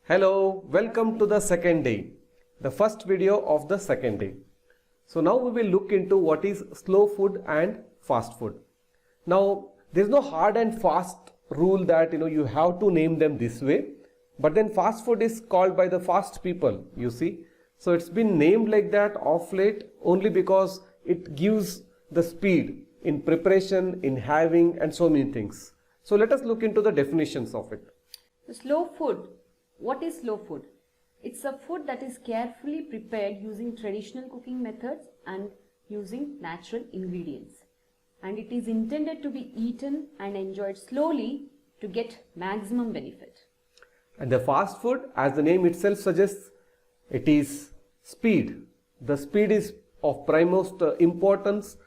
Hello, welcome to the second day, the first video of the second day. So now we will look into what is slow food and fast food. Now there is no hard and fast rule that you have to name them this way, but then fast food is called by the fast people, you see. So it's been named like that of late only because it gives the speed in preparation, in having, and so many things. So let us look into the definitions of it. The slow food. What is slow food? It's a food that is carefully prepared using traditional cooking methods and using natural ingredients. And it is intended to be eaten and enjoyed slowly to get maximum benefit. And the fast food, as the name itself suggests, it is speed. The speed is of primemost importance.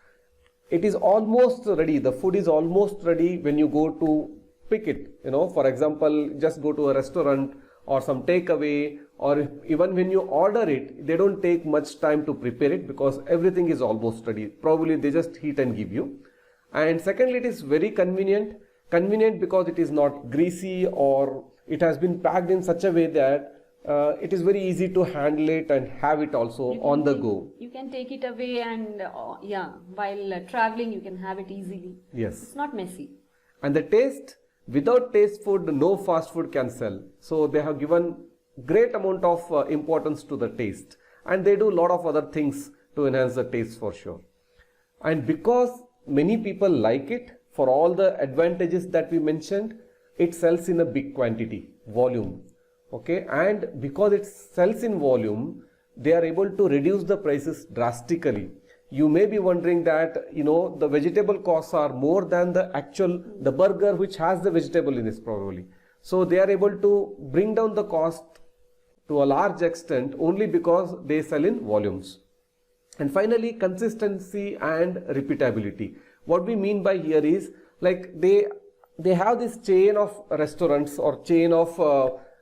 It is almost ready. The food is almost ready when you go to pick it. For example, just go to a restaurant or some takeaway, or even when you order it, they don't take much time to prepare it because everything is almost ready. Probably they just heat and give you. And secondly, it is very convenient. Convenient because it is not greasy, or it has been packed in such a way that it is very easy to handle it and have it also on the go. You can take it away and while traveling you can have it easily. Yes. It's not messy. And the taste, without taste food, no fast food can sell. So they have given great amount of importance to the taste, and they do a lot of other things to enhance the taste for sure. And because many people like it, for all the advantages that we mentioned, it sells in a big quantity, volume. Okay, and because it sells in volume, they are able to reduce the prices drastically. You may be wondering that the vegetable costs are more than the burger which has the vegetable in it probably. So they are able to bring down the cost to a large extent only because they sell in volumes. And finally, consistency and repeatability. What we mean by here is, like, they have this chain of restaurants or chain of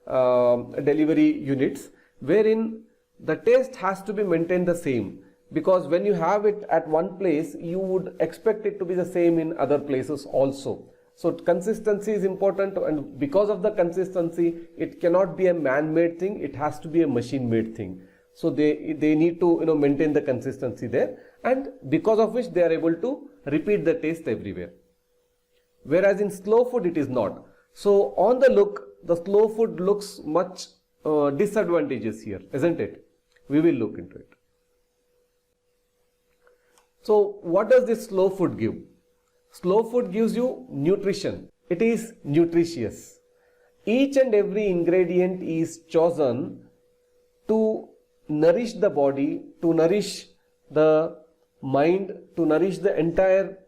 delivery units wherein the taste has to be maintained the same, because when you have it at one place, you would expect it to be the same in other places also. So consistency is important, and because of the consistency, it cannot be a man-made thing, it has to be a machine-made thing. So they need to maintain the consistency there, and because of which they are able to repeat the taste everywhere. Whereas in slow food it is not. So on the look, the slow food looks much disadvantageous here, isn't it? We will look into it. So what does this slow food give? Slow food gives you nutrition. It is nutritious. Each and every ingredient is chosen to nourish the body, to nourish the mind, to nourish the entire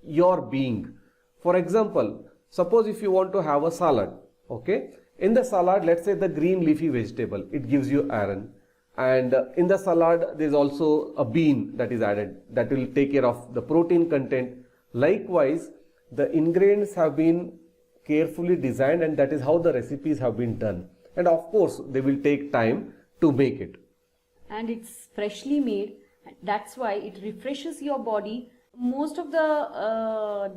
your being. For example, suppose if you want to have a salad, okay? In the salad, let's say the green leafy vegetable, it gives you iron. And in the salad, there is also a bean that is added that will take care of the protein content. Likewise, the ingredients have been carefully designed, and that is how the recipes have been done. And of course, they will take time to make it. And it's freshly made. That's why it refreshes your body. Most of the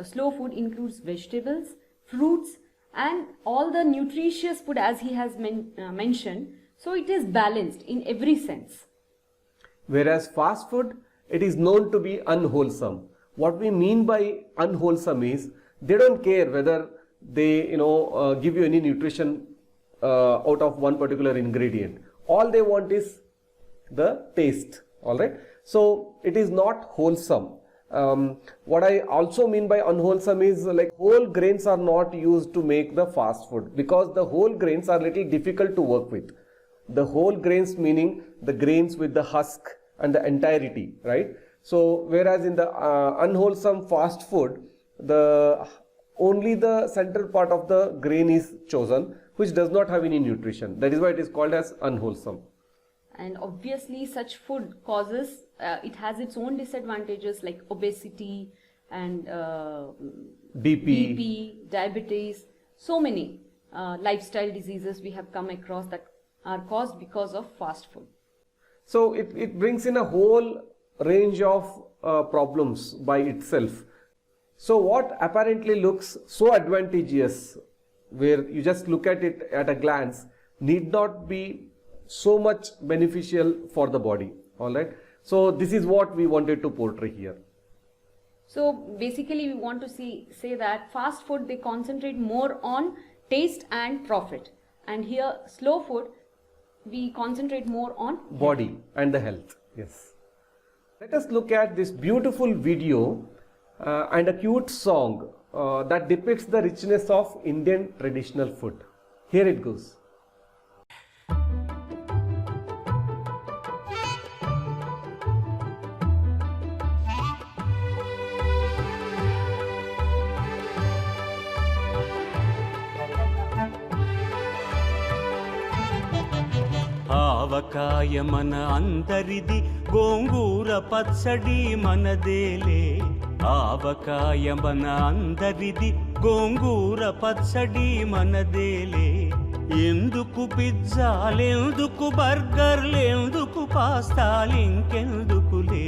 slow food includes vegetables, fruits, and all the nutritious food as he has mentioned. So it is balanced in every sense. Whereas fast food, it is known to be unwholesome. What we mean by unwholesome is they don't care whether they give you any nutrition out of one particular ingredient. All they want is the taste. All right. So it is not wholesome. What I also mean by unwholesome is, like, whole grains are not used to make the fast food, because the whole grains are little difficult to work with. The whole grains meaning the grains with the husk and the entirety, right? So whereas in the unwholesome fast food, only the central part of the grain is chosen, which does not have any nutrition. That is why it is called as unwholesome. And obviously such food causes, it has its own disadvantages like obesity and BP, diabetes, so many lifestyle diseases we have come across that are caused because of fast food. So it brings in a whole range of problems by itself. So what apparently looks so advantageous, where you just look at it at a glance, need not be so much beneficial for the body. All right. So this is what we wanted to portray here. So basically we want to say that fast food, they concentrate more on taste and profit, and here slow food, we concentrate more on Body and the health. Yes. Let us look at this beautiful video and a cute song that depicts the richness of Indian traditional food. Here it goes. ఆవకాయ మన అందరిది, గోంగూర పచ్చడి మనదేలే. ఆవకాయ మన అందరిది, గోంగూర పచ్చడి మనదేలే. ఎందుకు పిజ్జాలెందుకు బర్గర్లెందుకు పాస్తాలింకెందుకులే.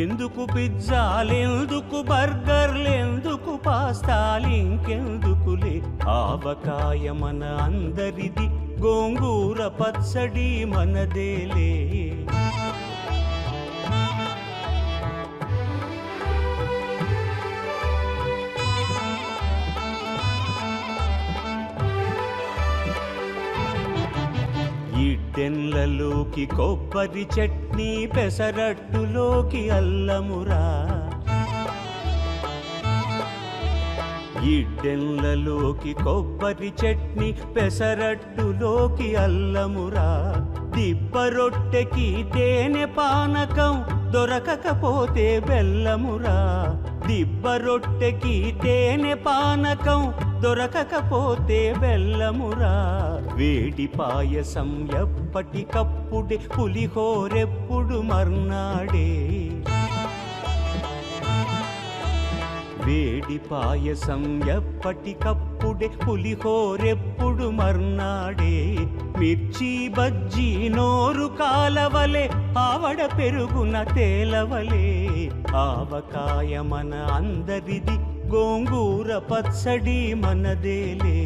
ఎందుకు పిజ్జాలెందుకు బర్గర్లెందుకు పాస్తాలింకెందుకులే. ఆవకాయ మన అందరిది, గోంగూర పచ్చడి మనదేలే. ఇడ్డెన్లలోకి కొబ్బరి చట్నీ, పెసరట్టులోకి అల్లమురా. ఇడ్డెన్లలోకి కొబ్బరి చట్నీ, పెసరట్టులోకి అల్లమురా. దిబ్బ రొట్టెకి తేనె పానకం, దొరకకపోతే బెల్లమురా. దిబ్బ రొట్టెకి తేనె పానకం, దొరకకపోతే బెల్లమురా. వేడి పాయసం ఎప్పటికప్పుడే, పులిహోరెప్పుడు మర్నాడే. వేడి పాయసం ఎప్పటికప్పుడే, పులిహోరెప్పుడు మర్నాడే. మిర్చి బజ్జీ నోరు కాలవలే, ఆవడ పెరుగున తేలవలే. ఆవకాయ మన అందరిది, గోంగూర పచ్చడి మనదేలే.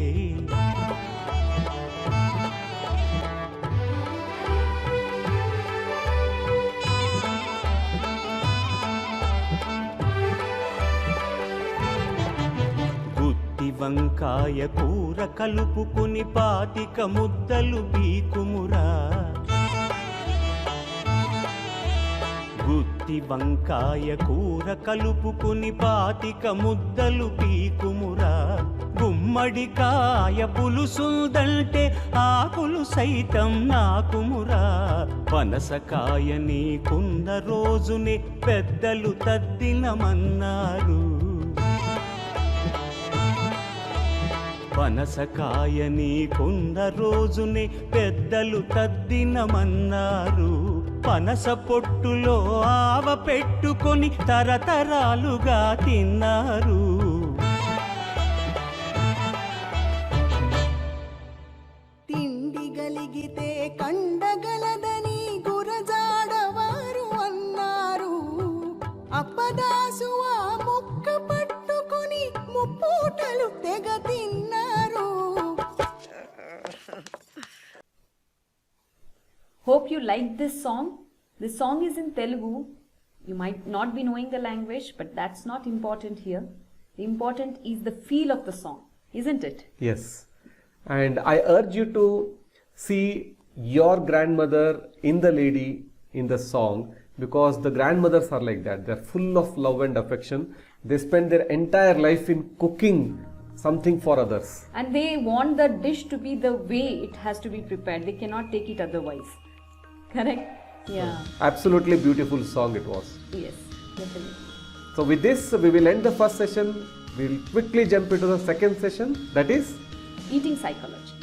వంకాయ కూర కలుపుకుని 25 ముద్దలు బీకుమురా. గుత్తి వంకాయ కూర కలుపుకుని 25 ముద్దలు బీకుమురా. గుమ్మడికాయ పులుసుందంటే ఆకులు సైతం నాకుమురా. పనసకాయ నీకున్న రోజునే పెద్దలు తద్దినమన్నారు. పనసకాయ నీకున్న రోజునే పెద్దలు తద్దినమన్నారు. పనస పొట్టులో ఆవ పెట్టుకొని తరతరాలుగా తిన్నారు. తిండి గలిగితే కండగలదని గురజాడవారు అన్నారు. అప్పదాసు ఆ ముక్క పట్టుకొని ముప్పూటలు తెగ తిన్నారు. Hope you liked this song. This song is in Telugu. You might not be knowing the language, but that's not important here. The important is the feel of the song, isn't it? Yes. And I urge you to see your grandmother in the lady in the song, because the grandmothers are like that. They're full of love and affection. They spend their entire life in cooking something for others. And they want the dish to be the way it has to be prepared. They cannot take it otherwise. Correct? Yeah. Absolutely beautiful song it was. Yes, definitely. So with this, we will end the first session. We'll quickly jump into the second session, that is Eating psychology.